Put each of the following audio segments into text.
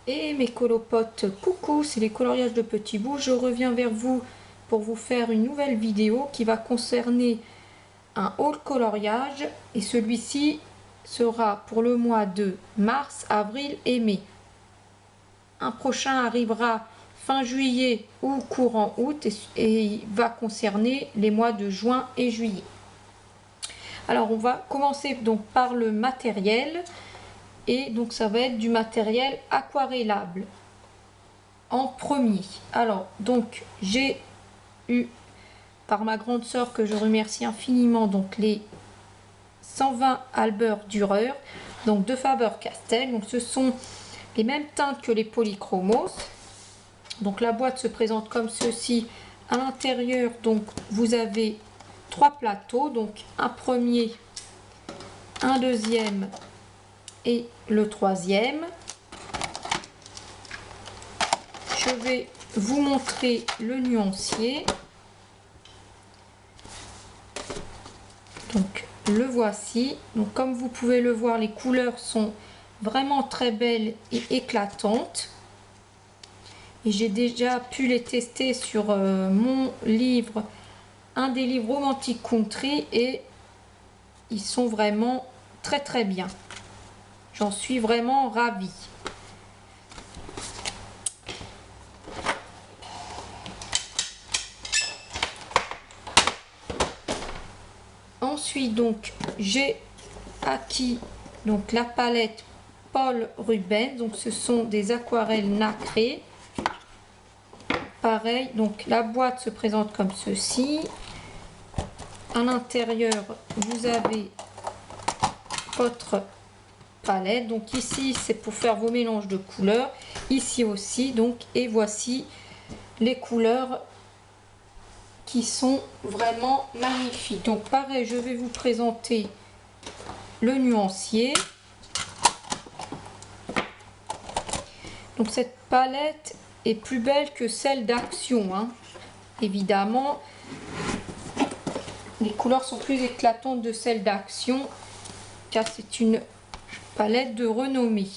Et mes colopotes, coucou, c'est les coloriages de petits bouts. Je reviens vers vous pour vous faire une nouvelle vidéo qui va concerner un haul coloriage. Et celui-ci sera pour le mois de mars, avril et mai. Un prochain arrivera fin juillet ou courant août et il va concerner les mois de juin et juillet. Alors on va commencer donc par le matériel. Et donc ça va être du matériel aquarellable en premier. Alors donc j'ai eu par ma grande sœur, que je remercie infiniment, donc les 120 Albert Dürer, donc de Faber-Castell. Donc ce sont les mêmes teintes que les polychromos. Donc la boîte se présente comme ceci. À l'intérieur, donc vous avez 3 plateaux, donc un premier, un deuxième et le troisième. Je vais vous montrer le nuancier. Donc le voici. Donc comme vous pouvez le voir, les couleurs sont vraiment très belles et éclatantes. Et j'ai déjà pu les tester sur mon livre, un des livres Romantic Country, et ils sont vraiment très bien. J'en suis vraiment ravie. Ensuite, donc, j'ai acquis donc la palette Paul Rubens. Donc, ce sont des aquarelles nacrées. Pareil, donc la boîte se présente comme ceci. À l'intérieur, vous avez votre palette. Donc ici c'est pour faire vos mélanges de couleurs, ici aussi, donc, et voici les couleurs qui sont vraiment magnifiques. Donc pareil, je vais vous présenter le nuancier. Donc cette palette est plus belle que celle d'Action, hein. Évidemment les couleurs sont plus éclatantes de celle d'Action, car c'est une palette de renommée.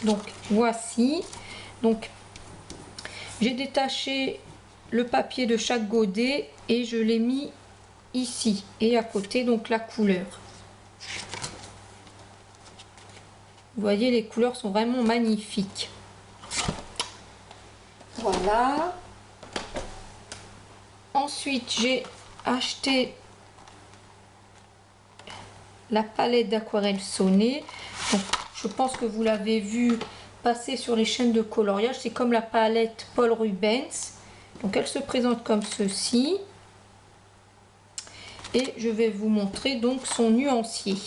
Donc voici, donc j'ai détaché le papier de chaque godet et je l'ai mis ici et à côté, donc la couleur. Vous voyez, les couleurs sont vraiment magnifiques. Voilà. Ensuite j'ai acheté la palette d'aquarelle Sonnet. Donc, je pense que vous l'avez vu passer sur les chaînes de coloriage. C'est comme la palette Paul Rubens. Donc elle se présente comme ceci. Et je vais vous montrer donc son nuancier.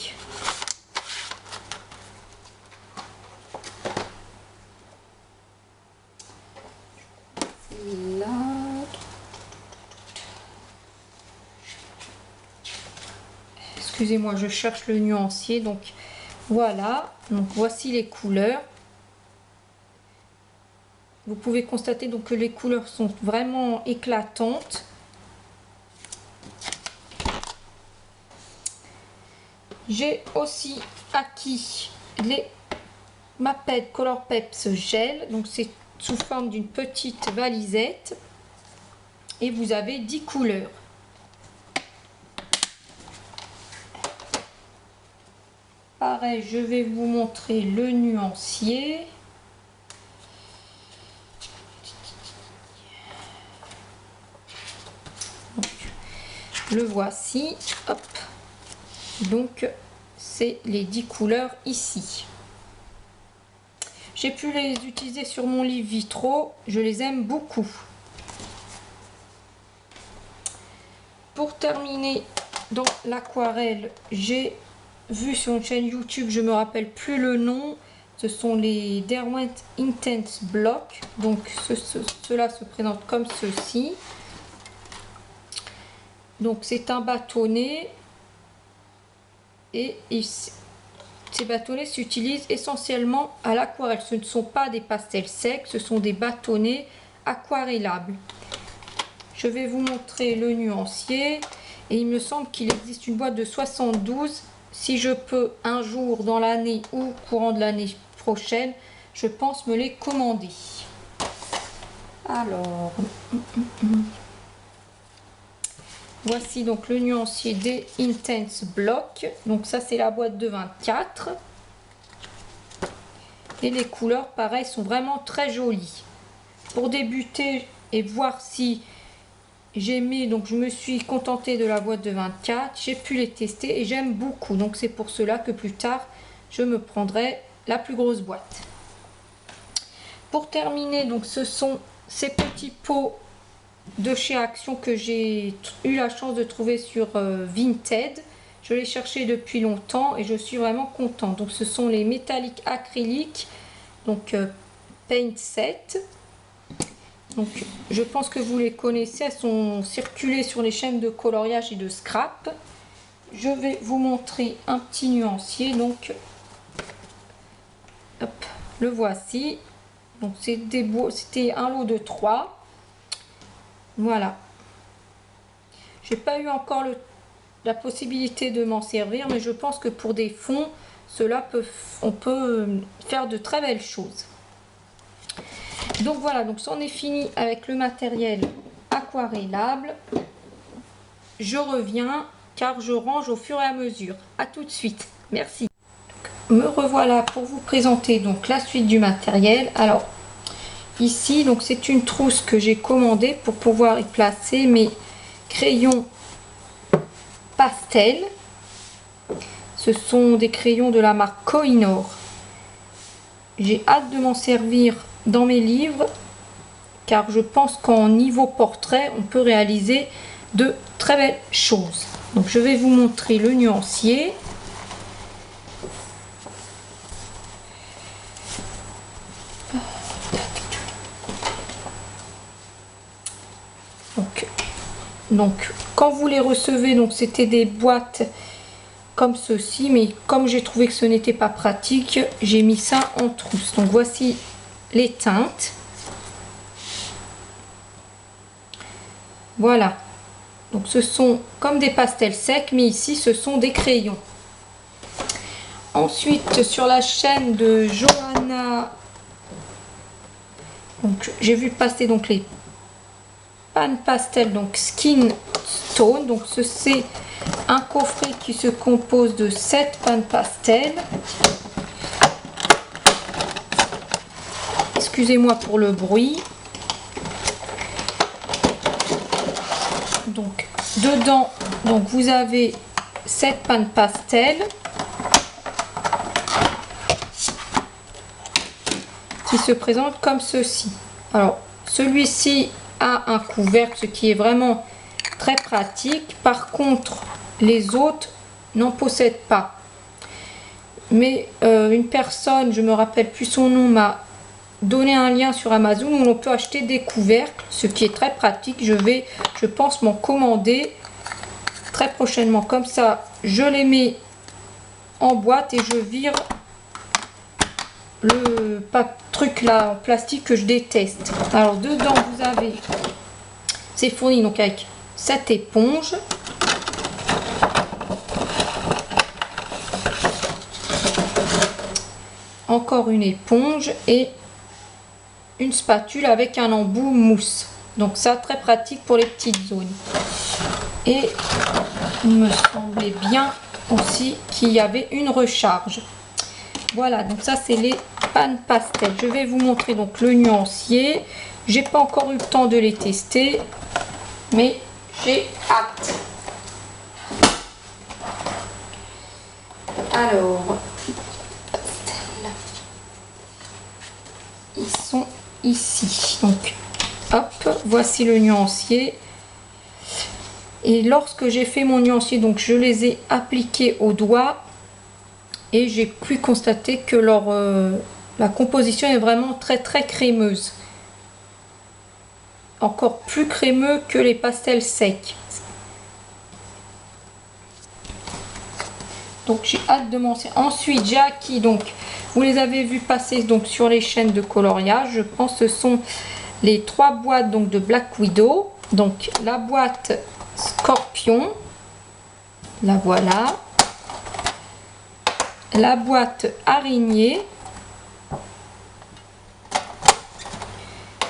Là. Excusez-moi, je cherche le nuancier. Donc voilà, donc voici les couleurs. Vous pouvez constater donc que les couleurs sont vraiment éclatantes. J'ai aussi acquis les Maped Color Peps Gel. Donc c'est sous forme d'une petite valisette. Et vous avez 10 couleurs. Pareil, je vais vous montrer le nuancier. Donc, le voici. Hop. Donc, c'est les 10 couleurs ici. J'ai pu les utiliser sur mon livre Vitro. Je les aime beaucoup. Pour terminer, dans l'aquarelle, j'ai vu sur une chaîne YouTube, je me rappelle plus le nom, ce sont les Derwent Intense Block. Donc cela se présente comme ceci. Donc c'est un bâtonnet et ces bâtonnets s'utilisent essentiellement à l'aquarelle. Ce ne sont pas des pastels secs, ce sont des bâtonnets aquarellables. Je vais vous montrer le nuancier et il me semble qu'il existe une boîte de 72. Si je peux un jour dans l'année ou courant de l'année prochaine, je pense me les commander. Alors, voici donc le nuancier des Intense Block. Donc ça c'est la boîte de 24. Et les couleurs pareil sont vraiment très jolies. Pour débuter et voir si j'aimais, donc je me suis contentée de la boîte de 24. J'ai pu les tester et j'aime beaucoup. Donc c'est pour cela que plus tard je me prendrai la plus grosse boîte. Pour terminer, donc ce sont ces petits pots de chez Action que j'ai eu la chance de trouver sur Vinted. Je les cherchais depuis longtemps et je suis vraiment contente. Donc ce sont les métalliques acryliques, donc Paint Set. Donc je pense que vous les connaissez, elles sont circulées sur les chaînes de coloriage et de scrap. Je vais vous montrer un petit nuancier, donc hop, le voici. Donc c'était un lot de 3. Voilà. J'ai pas eu encore la possibilité de m'en servir, mais je pense que pour des fonds, on peut faire de très belles choses. Donc voilà, donc c'en est fini avec le matériel aquarellable. Je reviens car je range au fur et à mesure. À tout de suite. Merci. Donc, me revoilà pour vous présenter donc la suite du matériel. Alors ici, donc c'est une trousse que j'ai commandée pour pouvoir y placer mes crayons pastel. Ce sont des crayons de la marque Kohinoor. J'ai hâte de m'en servir dans mes livres car je pense qu'en niveau portrait on peut réaliser de très belles choses. Donc je vais vous montrer le nuancier. Donc quand vous les recevez, donc c'était des boîtes comme ceci, mais comme j'ai trouvé que ce n'était pas pratique, j'ai mis ça en trousse. Donc voici les teintes. Voilà. Donc ce sont comme des pastels secs, mais ici ce sont des crayons. Ensuite sur la chaîne de Johanna, donc j'ai vu passer donc les pan pastel, donc Skin Stone. Donc c'est un coffret qui se compose de 7 pan pastel. Excusez-moi pour le bruit. Donc dedans, donc vous avez 7 pan pastel qui se présentent comme ceci. Alors celui-ci a un couvercle, ce qui est vraiment très pratique. Par contre les autres n'en possèdent pas, mais une personne, je me rappelle plus son nom, m'a donné un lien sur Amazon où on peut acheter des couvercles, ce qui est très pratique. Je pense m'en commander très prochainement. Comme ça je les mets en boîte et je vire le truc là en plastique que je déteste. Alors dedans vous avez, c'est fourni donc avec cette éponge, encore une éponge et une spatule avec un embout mousse. Donc ça très pratique pour les petites zones. Et il me semblait bien aussi qu'il y avait une recharge. Voilà, donc ça c'est les pan pastel. Je vais vous montrer donc le nuancier. J'ai pas encore eu le temps de les tester, mais j'ai hâte. Alors, pastel. Ils sont ici. Donc, hop, voici le nuancier. Et lorsque j'ai fait mon nuancier, donc je les ai appliqués au doigt et j'ai pu constater que la composition est vraiment très crémeuse. Encore plus crémeux que les pastels secs. Donc j'ai hâte de m'en servir. Ensuite j'ai acquis, donc vous les avez vus passer donc sur les chaînes de coloriage. Je pense que ce sont les 3 boîtes donc de Black Widow. Donc la boîte Scorpion, la voilà. La boîte Araignée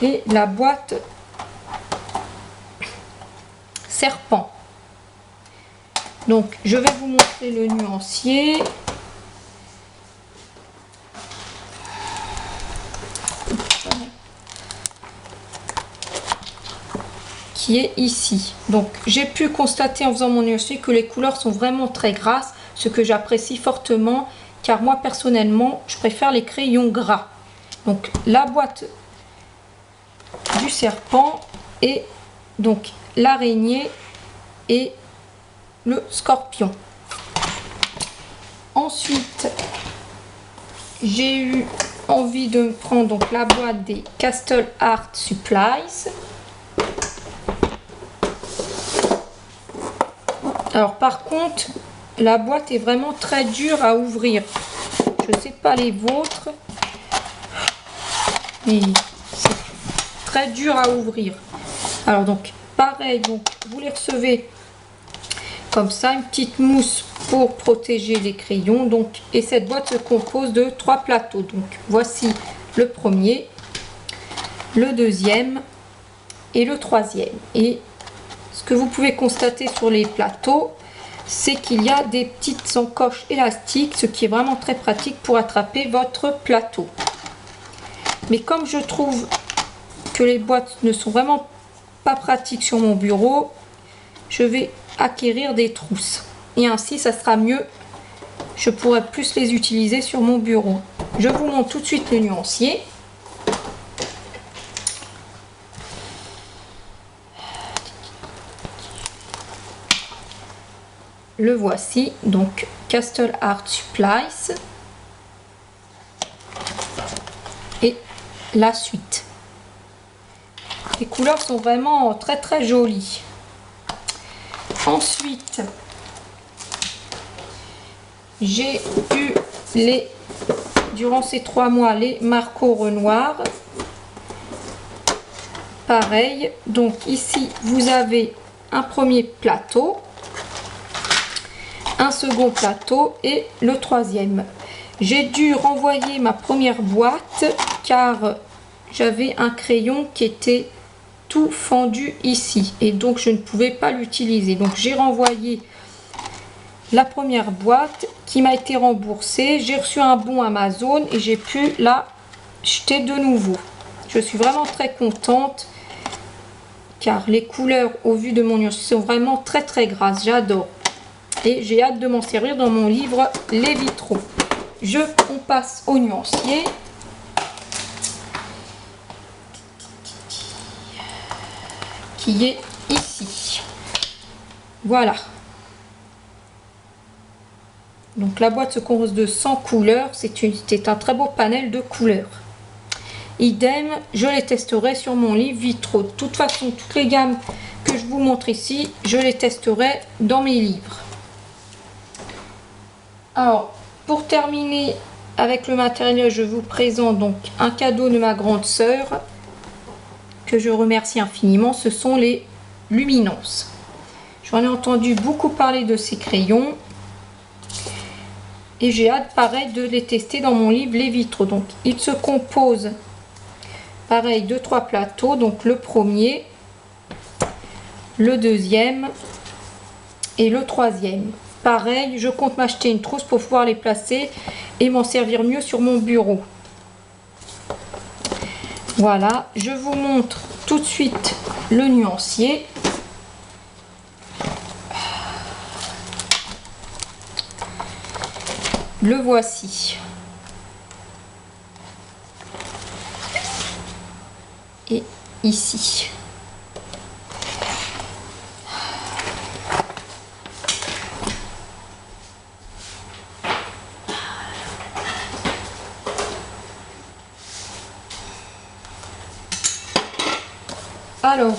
et la boîte serpent. Donc je vais vous montrer le nuancier. Qui est ici. Donc j'ai pu constater en faisant mon nuancier que les couleurs sont vraiment très grasses, ce que j'apprécie fortement, car moi personnellement je préfère les crayons gras. Donc la boîte du serpent et donc l'araignée et le scorpion. Ensuite j'ai eu envie de prendre donc la boîte des Castle Art Supplies. Alors par contre la boîte est vraiment très dure à ouvrir. Je ne sais pas les vôtres, mais c'est très dur à ouvrir. Alors donc pareil, donc vous les recevez comme ça, une petite mousse pour protéger les crayons. Donc et cette boîte se compose de 3 plateaux. Donc voici le premier, le deuxième et le troisième. Et ce que vous pouvez constater sur les plateaux, c'est qu'il y a des petites encoches élastiques, ce qui est vraiment très pratique pour attraper votre plateau. Mais comme je trouve que les boîtes ne sont vraiment pas pratiques sur mon bureau, je vais acquérir des trousses. Et ainsi, ça sera mieux. Je pourrai plus les utiliser sur mon bureau. Je vous montre tout de suite le nuancier. Le voici, donc Castle Art Supplies et la suite. Les couleurs sont vraiment très très jolies. Ensuite, j'ai eu durant ces 3 mois les Marco Renoir. Pareil, donc ici vous avez un premier plateau, un second plateau et le troisième. J'ai dû renvoyer ma première boîte car j'avais un crayon qui était tout fendu ici et donc je ne pouvais pas l'utiliser. Donc j'ai renvoyé la première boîte qui m'a été remboursée. J'ai reçu un bon Amazon et j'ai pu la jeter de nouveau. Je suis vraiment très contente car les couleurs au vu de mon nuancier sont vraiment très très grasses. J'adore. Et j'ai hâte de m'en servir dans mon livre Les Vitraux. On passe au nuancier. Qui est ici. Voilà. Donc la boîte se compose de 100 couleurs. C'est un très beau panel de couleurs. Idem, je les testerai sur mon livre Vitraux. De toute façon, toutes les gammes que je vous montre ici, je les testerai dans mes livres. Alors, pour terminer avec le matériel, je vous présente donc un cadeau de ma grande sœur que je remercie infiniment. Ce sont les Luminance. J'en ai entendu beaucoup parler de ces crayons et j'ai hâte pareil de les tester dans mon livre Les Vitraux. Donc, il se compose pareil de 3 plateaux. Donc, le premier, le deuxième et le troisième. Pareil, je compte m'acheter une trousse pour pouvoir les placer et m'en servir mieux sur mon bureau. Voilà, je vous montre tout de suite le nuancier. Le voici. Et ici. Alors,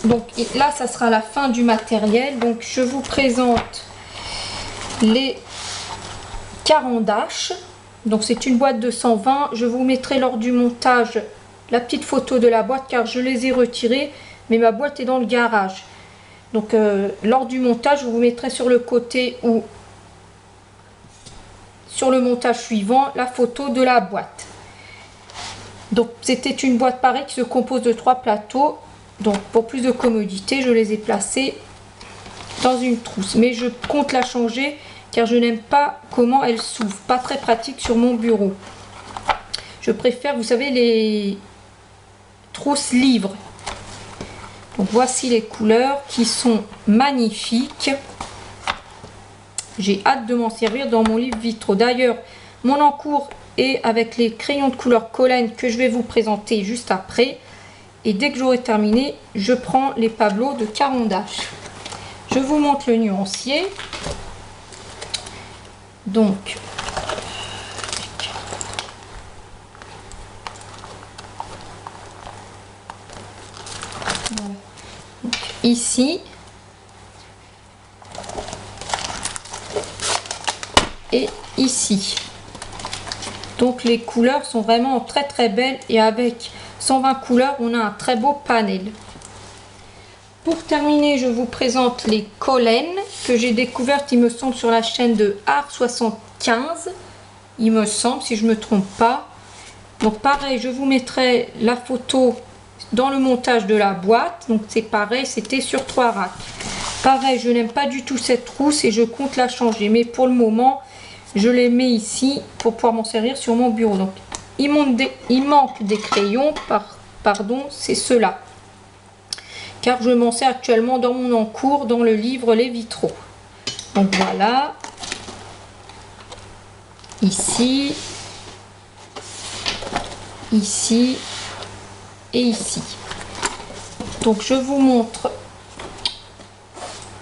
donc là, ça sera la fin du matériel. Donc, je vous présente les carandaches. Donc, c'est une boîte de 120. Je vous mettrai lors du montage la petite photo de la boîte car je les ai retirées, mais ma boîte est dans le garage. Donc, lors du montage, je vous mettrai sur le côté ou sur le montage suivant la photo de la boîte. Donc c'était une boîte pareille qui se compose de 3 plateaux. Donc pour plus de commodité, je les ai placés dans une trousse. Mais je compte la changer car je n'aime pas comment elle s'ouvre. Pas très pratique sur mon bureau. Je préfère, vous savez, les trousses livres. Donc voici les couleurs qui sont magnifiques. J'ai hâte de m'en servir dans mon livre vitro. D'ailleurs, mon encours est avec les crayons de couleur Collen que je vais vous présenter juste après. Et dès que j'aurai terminé, je prends les Pablo de Caran d'Ache. Je vous montre le nuancier. Donc, voilà. Donc, ici et ici. Donc les couleurs sont vraiment très très belles et avec 120 couleurs, on a un très beau panel. Pour terminer, je vous présente les Collen que j'ai découvertes, il me semble, sur la chaîne de Art 75. Il me semble, si je ne me trompe pas. Donc pareil, je vous mettrai la photo dans le montage de la boîte. Donc c'est pareil, c'était sur 3 racks. Pareil, je n'aime pas du tout cette trousse et je compte la changer. Mais pour le moment, je les mets ici pour pouvoir m'en servir sur mon bureau. Donc il manque des crayons, pardon, c'est ceux-là. Car je m'en sers actuellement dans mon encours, dans le livre Les Vitraux. Donc voilà. Ici. Ici. Et ici. Donc je vous montre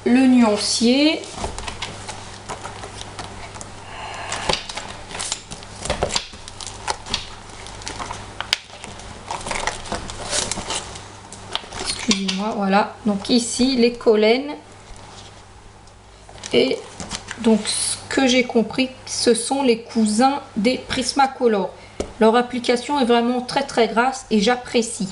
le nuancier. Voilà, donc ici les Collen, et donc ce que j'ai compris, ce sont les cousins des Prismacolor. Leur application est vraiment très très grasse et j'apprécie.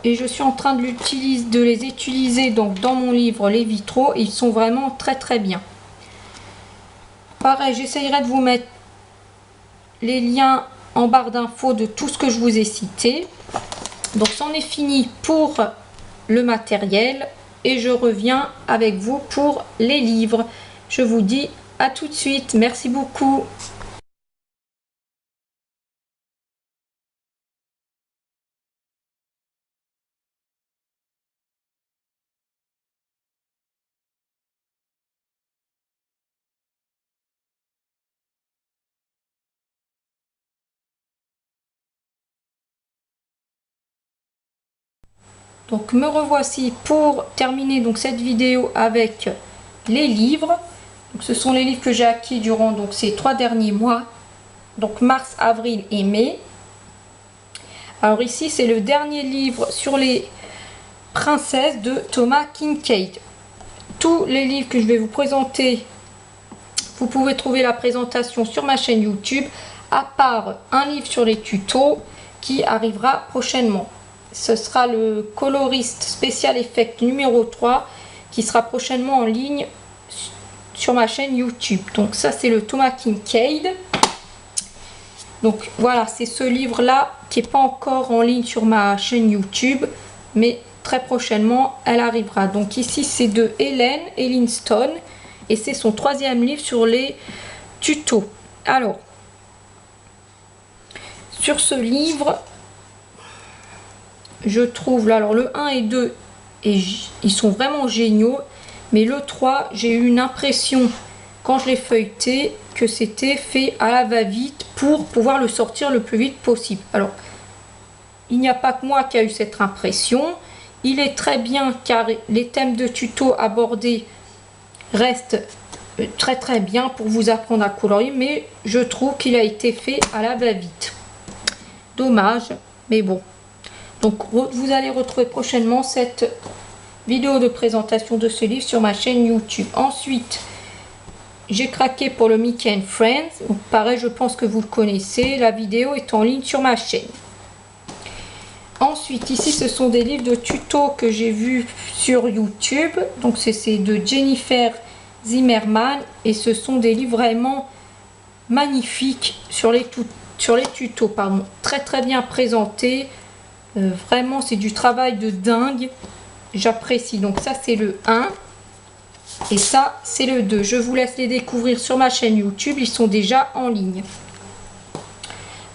Et je suis en train de les utiliser donc dans mon livre Les Vitraux et ils sont vraiment très très bien. Pareil, j'essayerai de vous mettre les liens en barre d'infos de tout ce que je vous ai cité. Donc c'en est fini pour le matériel et je reviens avec vous pour les livres. Je vous dis à tout de suite. Merci beaucoup. Donc me revoici pour terminer donc cette vidéo avec les livres. Donc, ce sont les livres que j'ai acquis durant donc ces 3 derniers mois, donc mars, avril et mai. Alors ici c'est le dernier livre sur les princesses de Thomas Kinkade. Tous les livres que je vais vous présenter, vous pouvez trouver la présentation sur ma chaîne YouTube, à part un livre sur les tutos qui arrivera prochainement. Ce sera le coloriste spécial effect numéro 3 qui sera prochainement en ligne sur ma chaîne YouTube. Donc ça c'est le Thomas Kinkade. Donc voilà, c'est ce livre là qui n'est pas encore en ligne sur ma chaîne YouTube, mais très prochainement elle arrivera. Donc ici c'est de Helen Stone et c'est son 3e livre sur les tutos. Alors sur ce livre, je trouve là, alors le 1 et 2 et ils sont vraiment géniaux, mais le 3 j'ai eu une impression quand je l'ai feuilleté que c'était fait à la va-vite pour pouvoir le sortir le plus vite possible. Alors il n'y a pas que moi qui a eu cette impression, il est très bien car les thèmes de tuto abordés restent très très bien pour vous apprendre à colorier, mais je trouve qu'il a été fait à la va-vite. Dommage, mais bon. Donc vous allez retrouver prochainement cette vidéo de présentation de ce livre sur ma chaîne YouTube. Ensuite, j'ai craqué pour le Mickey and Friends. Donc pareil, je pense que vous le connaissez. La vidéo est en ligne sur ma chaîne. Ensuite, ici, ce sont des livres de tutos que j'ai vus sur YouTube. Donc c'est de Jennifer Zimmerman. Et ce sont des livres vraiment magnifiques sur sur les tutos, pardon. Très bien présenté. Vraiment, c'est du travail de dingue. J'apprécie. Donc ça, c'est le 1. Et ça, c'est le 2. Je vous laisse les découvrir sur ma chaîne YouTube. Ils sont déjà en ligne.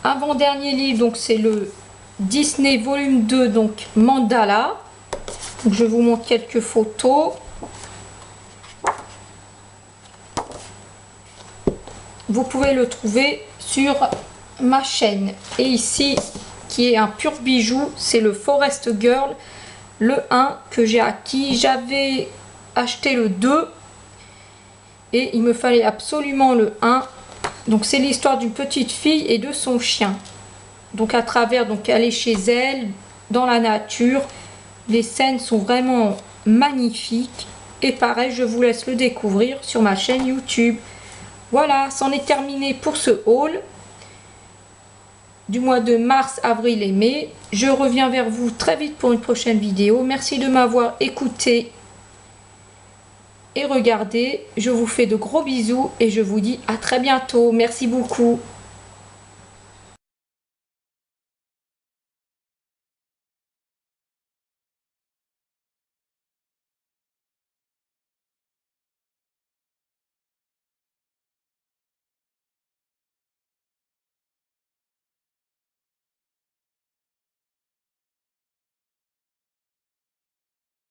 Avant-dernier livre, donc c'est le Disney volume 2, donc Mandala. Donc, je vous montre quelques photos. Vous pouvez le trouver sur ma chaîne. Et ici, qui est un pur bijou, c'est le Forest Girl, le 1 que j'ai acquis. J'avais acheté le 2 et il me fallait absolument le 1. Donc c'est l'histoire d'une petite fille et de son chien. Donc à travers, donc elle est chez elle, dans la nature. Les scènes sont vraiment magnifiques. Et pareil, je vous laisse le découvrir sur ma chaîne YouTube. Voilà, c'en est terminé pour ce haul du mois de mars, avril et mai. Je reviens vers vous très vite pour une prochaine vidéo. Merci de m'avoir écouté et regardé. Je vous fais de gros bisous et je vous dis à très bientôt. Merci beaucoup.